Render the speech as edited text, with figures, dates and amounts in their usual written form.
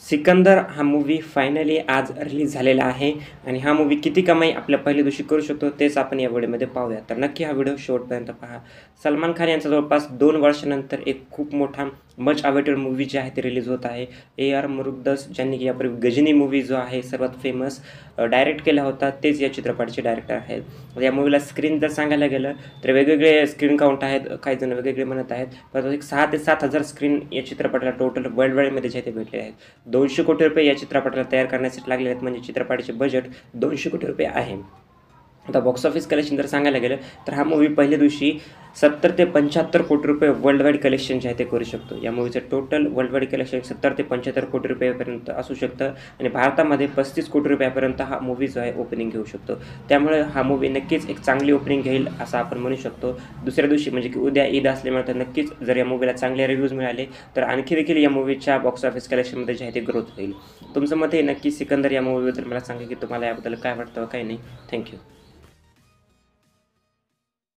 सिकंदर हा movie finally आज release झालेला आहे आणि हा मूव्ही किती कमाई आपल्या पहिल्या दिवशी करू शकतो तेच आपण या व्हिडिओमध्ये पाहूया. तर नक्की हा व्हिडिओ शेवटपर्यंत पहा. सलमान खान यांचा जवळपास 2 वर्षानंतर एक खूप मोठा मच अवेटेड मूव्ही जे आहे ते रिलीज होत आहे. ए.आर. मुरुगदस ज्यांनी यापूर्वी गजनी मूव्ही जो आहे सर्वात फेमस डायरेक्ट केला होता तेच या चित्रपटाचे डायरेक्टर आहेत. या मूव्हीला स्क्रीन जर सांगायला गेलं तर वेगवेगळे स्क्रीन काउंट आहेत, काही जण वेगवेगळे म्हणत आहेत. परंतु एक 6,000 ते 7,000 स्क्रीन या चित्रपटाला टोटल वर्ल्ड वाईडमध्ये जे आहे ते भेटले आहेत. 200 कोटी रुपये या चित्रपटाला तयार करण्यासाठी लागले आहेत, म्हणजे चित्रपटाचे बजेट 200 कोटी रुपये आहे. आता बॉक्स ऑफिस कलेक्शन जर सांगायला गेलं तर हा मूव्ही पहिल्या दिवशी 70 ते 75 कोटी रुपये वर्ल्ड वाईड कलेक्शन जे आहे ते करू शकतो. या मूव्हीचं टोटल वर्ल्ड वाईड कलेक्शन 70 ते 75 कोटी रुपयापर्यंत असू शकतं आणि भारतामध्ये 35 कोटी रुपयापर्यंत हा मूव्ही जो आहे ओपनिंग घेऊ शकतो. त्यामुळे हा मूव्ही नक्कीच एक चांगली ओपनिंग घेईल असं आपण म्हणू शकतो. दुसऱ्या दिवशी म्हणजे की उद्या ईद असल्यामुळे तर नक्कीच जर या मूव्हीला चांगले रिव्ह्यूज मिळाले तर आणखी देखील या मूव्हीच्या बॉक्स ऑफिस कलेक्शनमध्ये जे आहे ते ग्रोथ होईल. तुमचं मत हे नक्की सिकंदर या मूव्हीबद्दल मला सांगा की तुम्हाला याबद्दल काय वाटतं व काय नाही. थँक्यू.